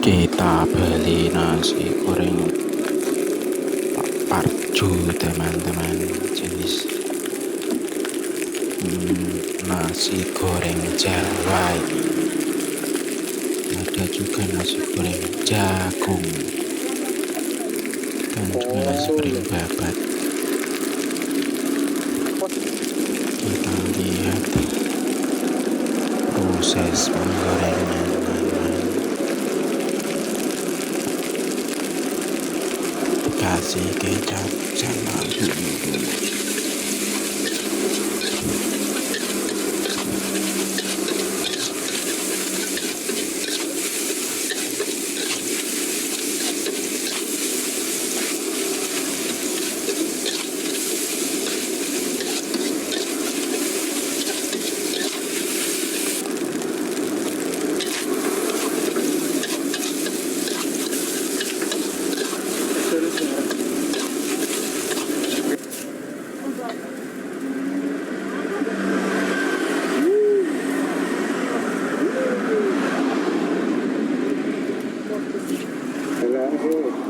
Kita beli nasi goreng Pak Parjo teman-teman, jenis nasi goreng Jawa ini. Ada juga nasi goreng jagung dan juga nasi goreng babat. Kita lihat proses menggorengnya, teman-teman. Kasih kecap sama bumbu dulu. Hello.